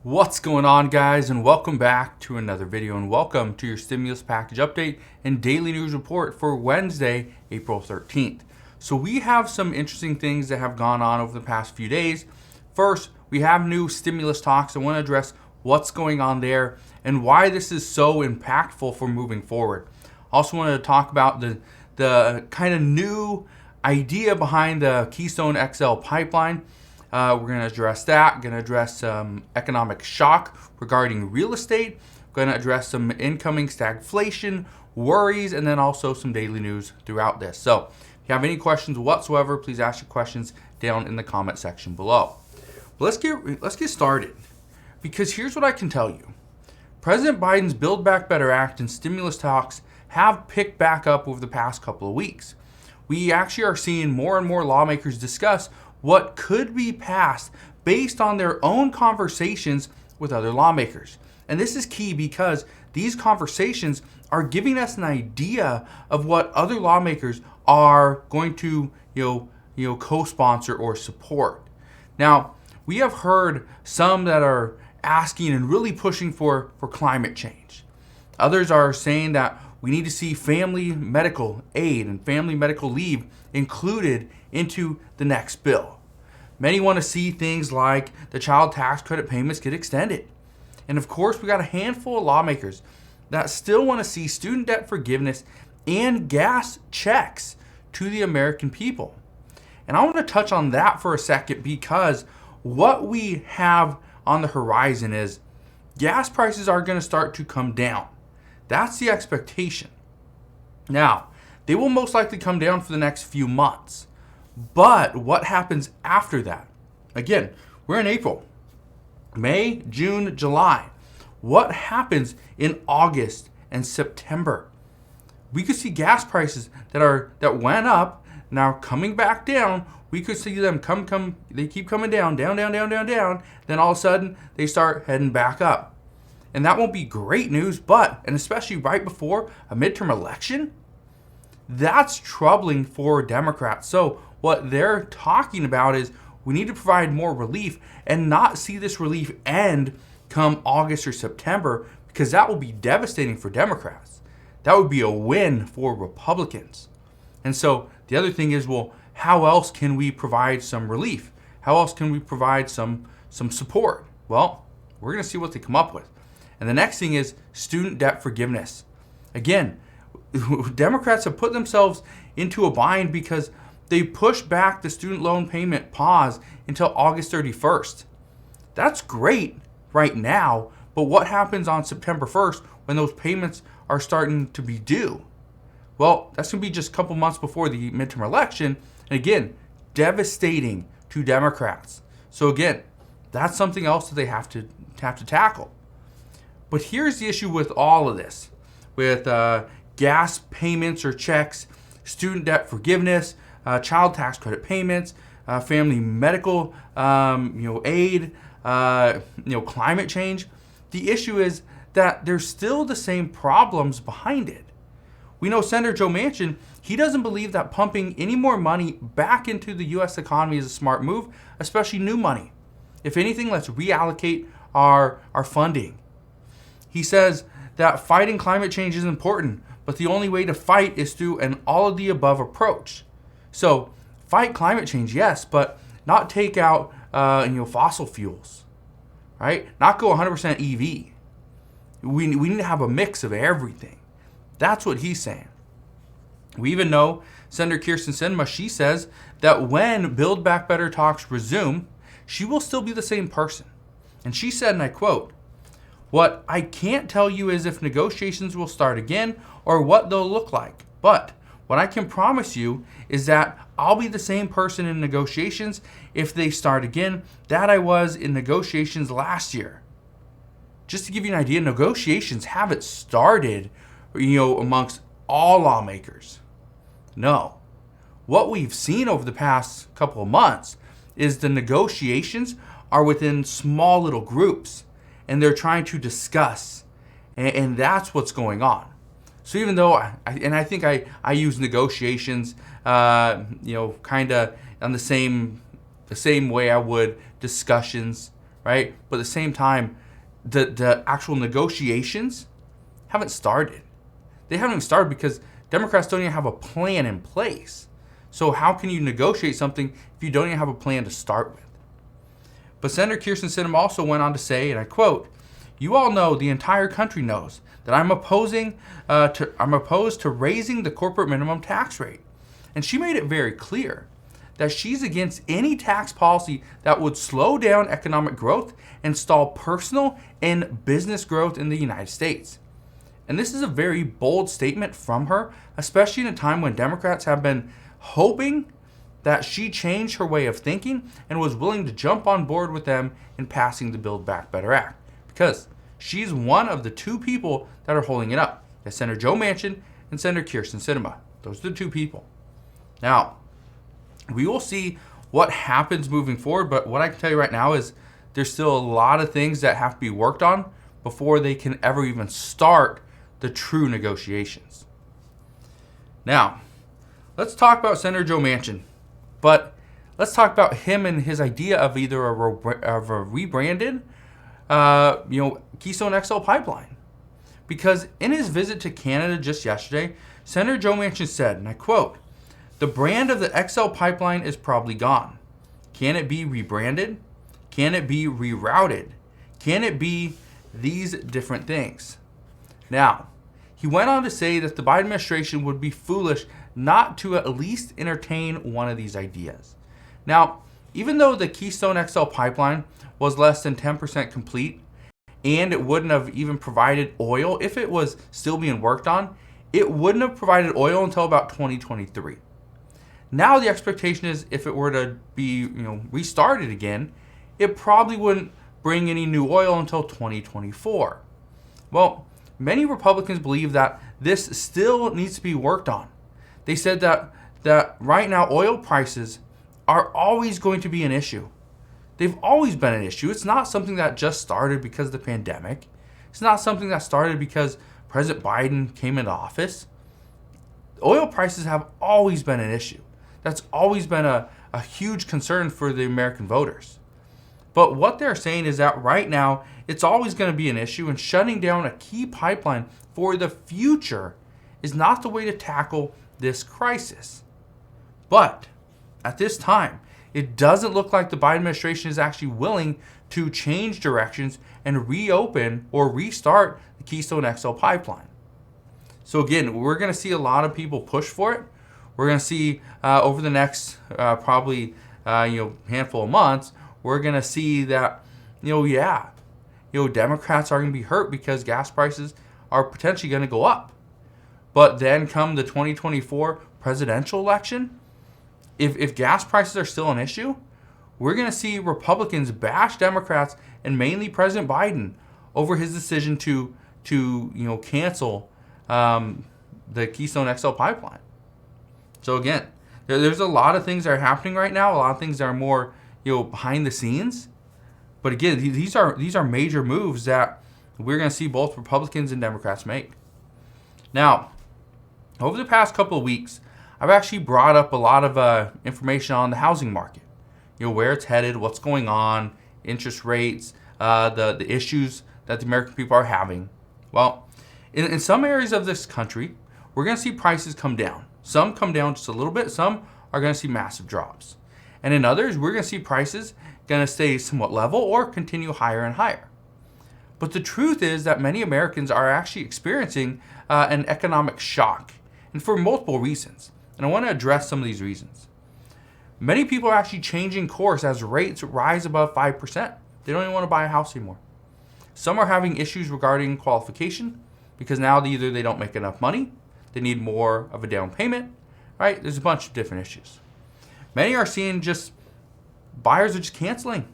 What's going on, guys, and welcome back to another video, and welcome to your stimulus package update and daily news report for Wednesday, April 13th. So we have some interesting things that have gone on over the past few days. First, we have new stimulus talks. I want to address what's going on there and why this is so impactful for moving forward. Also want to talk about the kind of new idea behind the Keystone XL Pipeline. We're going to address that. Going to address some economic shock regarding real estate. Going to address some incoming stagflation worries, and then also some daily news throughout this. So if you have any questions whatsoever, please ask your questions down in the comment section below. But let's get started, because here's what I can tell you. President Biden's Build Back Better Act and stimulus talks have picked back up over the past couple of weeks. We actually are seeing more and more lawmakers discuss what could be passed based on their own conversations with other lawmakers. And this is key because these conversations are giving us an idea of what other lawmakers are going to co-sponsor or support. Now, we have heard some that are asking and really pushing for climate change. Others are saying that we need to see family medical aid and family medical leave included into the next bill. Many want to see things like the child tax credit payments get extended. And of course, we got a handful of lawmakers that still want to see student debt forgiveness and gas checks to the American people. And I want to touch on that for a second, because what we have on the horizon is gas prices are going to start to come down. That's the expectation. Now, they will most likely come down for the next few months. But what happens after that? Again, we're in April, May, June, July. What happens in August and September? We could see gas prices that went up now coming back down. We could see them they keep coming down. Then all of a sudden they start heading back up. And that won't be great news, and especially right before a midterm election, that's troubling for Democrats. So what they're talking about is we need to provide more relief and not see this relief end come August or September, because that will be devastating for Democrats. That would be a win for Republicans. And so the other thing is, well, how else can we provide some relief? How else can we provide some support? Well, we're going to see what they come up with. And the next thing is student debt forgiveness. Again, Democrats have put themselves into a bind because they pushed back the student loan payment pause until August 31st. That's great right now, but what happens on September 1st when those payments are starting to be due? Well, that's going to be just a couple months before the midterm election. And again, devastating to Democrats. So again, that's something else that they have to tackle. But here's the issue with all of this, with gas payments or checks, student debt forgiveness, child tax credit payments, family medical aid, climate change. The issue is that there's still the same problems behind it. We know Senator Joe Manchin, he doesn't believe that pumping any more money back into the U.S. economy is a smart move, especially new money. If anything, let's reallocate our funding. He says that fighting climate change is important, but the only way to fight is through an all-of-the-above approach. So fight climate change, yes, but not take out fossil fuels, right? Not go 100% EV. We need to have a mix of everything. That's what he's saying. We even know Senator Kyrsten Sinema, she says that when Build Back Better talks resume, she will still be the same person. And she said, and I quote, "What I can't tell you is if negotiations will start again or what they'll look like. But what I can promise you is that I'll be the same person in negotiations if they start again that I was in negotiations last year." Just to give you an idea, negotiations haven't started, amongst all lawmakers. No. What we've seen over the past couple of months is the negotiations are within small little groups, and they're trying to discuss, and that's what's going on. So even though, I think I use negotiations, kind of on the same way I would discussions, right? But at the same time, the actual negotiations haven't started. They haven't even started because Democrats don't even have a plan in place. So how can you negotiate something if you don't even have a plan to start with? But Senator Kyrsten Sinema also went on to say, and I quote, "You all know, the entire country knows, that I'm opposed to raising the corporate minimum tax rate." And she made it very clear that she's against any tax policy that would slow down economic growth and stall personal and business growth in the United States. And this is a very bold statement from her, especially in a time when Democrats have been hoping that she changed her way of thinking and was willing to jump on board with them in passing the Build Back Better Act. Because she's one of the two people that are holding it up. That's Senator Joe Manchin and Senator Kyrsten Sinema. Those are the two people. Now, we will see what happens moving forward, but what I can tell you right now is there's still a lot of things that have to be worked on before they can ever even start the true negotiations. Now, let's talk about Senator Joe Manchin, but let's talk about him and his idea of either a rebranded, Keystone XL Pipeline. Because in his visit to Canada just yesterday, Senator Joe Manchin said, and I quote, "The brand of the XL Pipeline is probably gone. Can it be rebranded? Can it be rerouted? Can it be these different things?" Now, he went on to say that the Biden administration would be foolish not to at least entertain one of these ideas. Now, even though the Keystone XL Pipeline was less than 10% complete, and it wouldn't have even provided oil if it was still being worked on, it wouldn't have provided oil until about 2023. Now the expectation is if it were to be restarted again, it probably wouldn't bring any new oil until 2024. Well, many Republicans believe that this still needs to be worked on. They said that right now oil prices are always going to be an issue. They've always been an issue. It's not something that just started because of the pandemic. It's not something that started because President Biden came into office. Oil prices have always been an issue. That's always been a huge concern for the American voters. But what they're saying is that right now, it's always going to be an issue, and shutting down a key pipeline for the future is not the way to tackle this crisis. But at this time, it doesn't look like the Biden administration is actually willing to change directions and reopen or restart the Keystone XL Pipeline. So again, we're going to see a lot of people push for it. We're going to see over the next probably handful of months, we're going to see that Democrats are going to be hurt because gas prices are potentially going to go up. But then come the 2024 presidential election, if gas prices are still an issue, we're going to see Republicans bash Democrats and mainly President Biden over his decision to cancel the Keystone XL Pipeline. So again, there's a lot of things that are happening right now. A lot of things that are more behind the scenes. But again, these are major moves that we're going to see both Republicans and Democrats make. Now, over the past couple of weeks, I've actually brought up a lot of information on the housing market. Where it's headed, what's going on, interest rates, the issues that the American people are having. Well, in some areas of this country, we're going to see prices come down. Some come down just a little bit. Some are going to see massive drops. And in others, we're going to see prices going to stay somewhat level or continue higher and higher. But the truth is that many Americans are actually experiencing an economic shock, and for multiple reasons. And I want to address some of these reasons. Many people are actually changing course as rates rise above 5%. They don't even want to buy a house anymore. Some are having issues regarding qualification because now either they don't make enough money, they need more of a down payment, right? There's a bunch of different issues. Many are seeing just buyers are just canceling.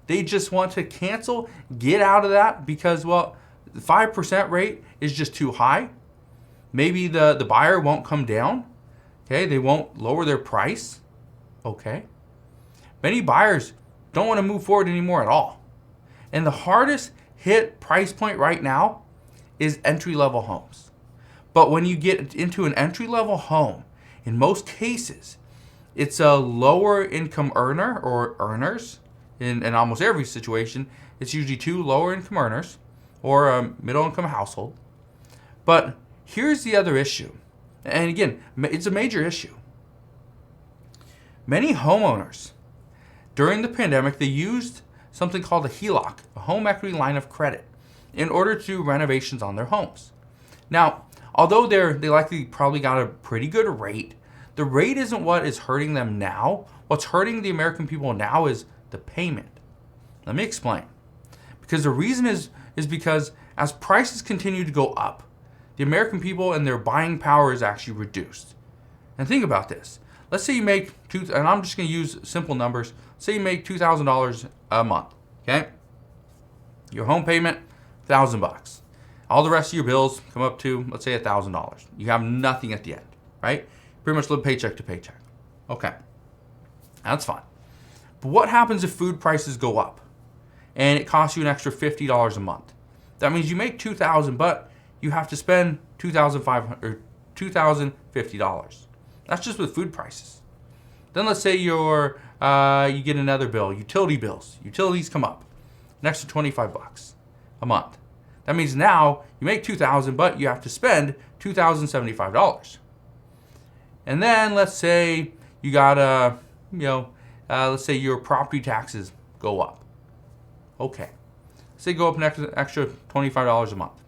They just want to cancel, get out of that because, the 5% rate is just too high. Maybe the buyer won't come down. Okay, they won't lower their price. Okay. Many buyers don't want to move forward anymore at all. And the hardest hit price point right now is entry-level homes. But when you get into an entry-level home, in most cases, it's a lower income earner or earners in almost every situation, it's usually two lower income earners or a middle income household. But here's the other issue. And again, it's a major issue. Many homeowners during the pandemic, they used something called a HELOC, a home equity line of credit, in order to do renovations on their homes. Now, although they likely probably got a pretty good rate, the rate isn't what is hurting them now. What's hurting the American people now is the payment. Let me explain. Because the reason is because as prices continue to go up, the American people and their buying power is actually reduced. And think about this. Let's say you make and I'm just going to use simple numbers. Say you make $2,000 a month, okay? Your home payment, $1,000. All the rest of your bills come up to, let's say, $1,000. You have nothing at the end, right? Pretty much live paycheck to paycheck. Okay, that's fine. But what happens if food prices go up and it costs you an extra $50 a month? That means you make $2,000, but you have to spend $2,050. That's just with food prices. Then let's say you get another bill, utility bills. Utilities come up, an extra $25 a month. That means now you make $2,000, but you have to spend $2,075. And then let's say you got let's say your property taxes go up. Okay, say go up an extra $25 a month.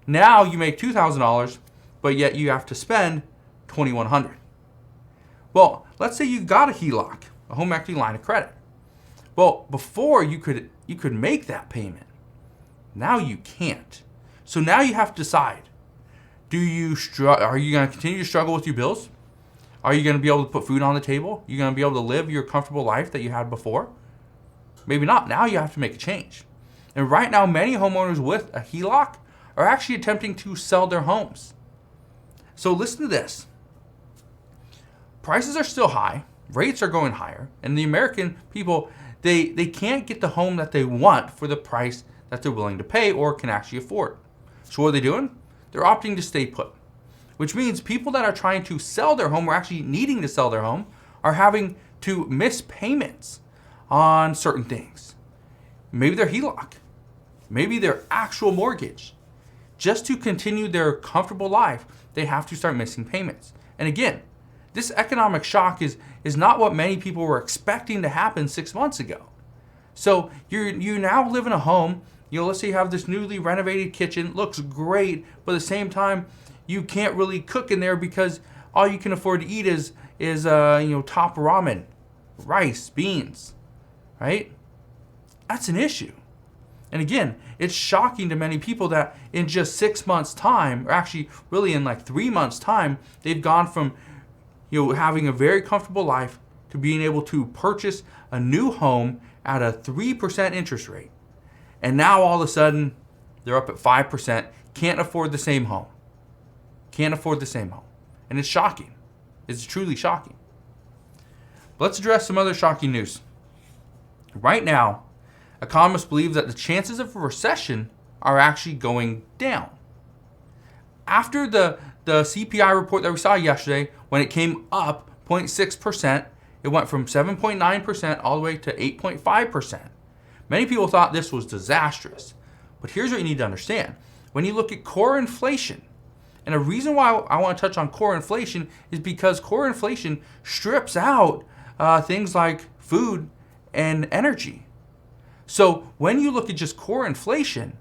Now you make $2,000, but yet you have to spend $2,100. Well, let's say you got a HELOC, a home equity line of credit. Well, before you could make that payment. Now you can't. So now you have to decide. Are you going to continue to struggle with your bills? Are you going to be able to put food on the table? Are you going to be able to live your comfortable life that you had before? Maybe not. Now you have to make a change. And right now, many homeowners with a HELOC are actually attempting to sell their homes. So listen to this. Prices are still high, rates are going higher, and the American people, they can't get the home that they want for the price that they're willing to pay or can actually afford. So what are they doing? They're opting to stay put, which means people that are trying to sell their home or actually needing to sell their home are having to miss payments on certain things. Maybe their HELOC, maybe their actual mortgage. Just to continue their comfortable life, they have to start missing payments. And again, this economic shock is not what many people were expecting to happen 6 months ago. So you now live in a home, let's say you have this newly renovated kitchen, looks great, but at the same time, you can't really cook in there because all you can afford to eat is top ramen, rice, beans, right? That's an issue. And again, it's shocking to many people that in just 6 months' time, or actually really in like 3 months' time, they've gone from having a very comfortable life to being able to purchase a new home at a 3% interest rate. And now all of a sudden, they're up at 5%, can't afford the same home. Can't afford the same home. And it's shocking. It's truly shocking. Let's address some other shocking news. Right now, economists believe that the chances of a recession are actually going down. After the CPI report that we saw yesterday, when it came up 0.6%, it went from 7.9% all the way to 8.5%. Many people thought this was disastrous. But here's what you need to understand. When you look at core inflation, and a reason why I want to touch on core inflation is because core inflation strips out things like food and energy. So when you look at just core inflation,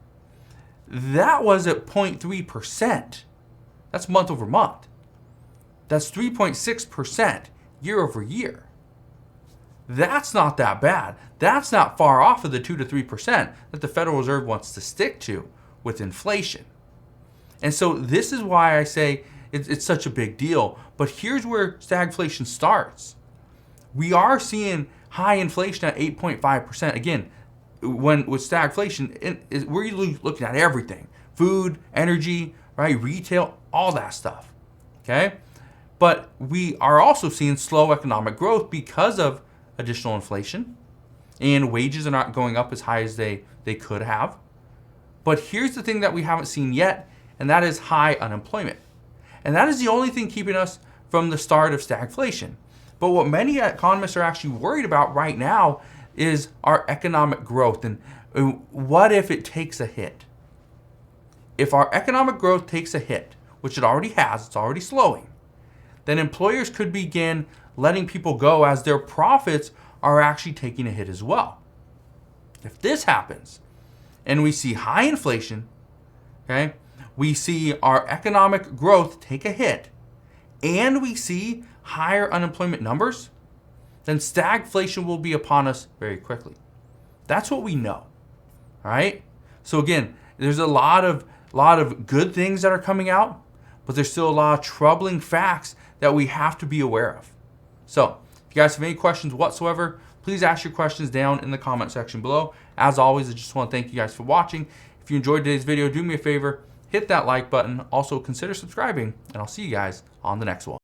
that was at 0.3%. That's month over month. That's 3.6% year over year. That's not that bad. That's not far off of the 2 to 3% that the Federal Reserve wants to stick to with inflation. And so this is why I say it's such a big deal. But here's where stagflation starts. We are seeing high inflation at 8.5%. Again, with stagflation, we're looking at everything. Food, energy, right? Retail, all that stuff. Okay? But we are also seeing slow economic growth because of additional inflation, and wages are not going up as high as they could have. But here's the thing that we haven't seen yet, and that is high unemployment. And that is the only thing keeping us from the start of stagflation. But what many economists are actually worried about right now, is our economic growth. And what if it takes a hit? If our economic growth takes a hit, which it already has, it's already slowing, then employers could begin letting people go as their profits are actually taking a hit as well. If this happens and we see high inflation, okay, we see our economic growth take a hit, and we see higher unemployment numbers, then stagflation will be upon us very quickly. That's what we know. All right? So again, there's a lot of good things that are coming out, but there's still a lot of troubling facts that we have to be aware of. So if you guys have any questions whatsoever, please ask your questions down in the comment section below. As always, I just want to thank you guys for watching. If you enjoyed today's video, do me a favor, hit that like button. Also consider subscribing, and I'll see you guys on the next one.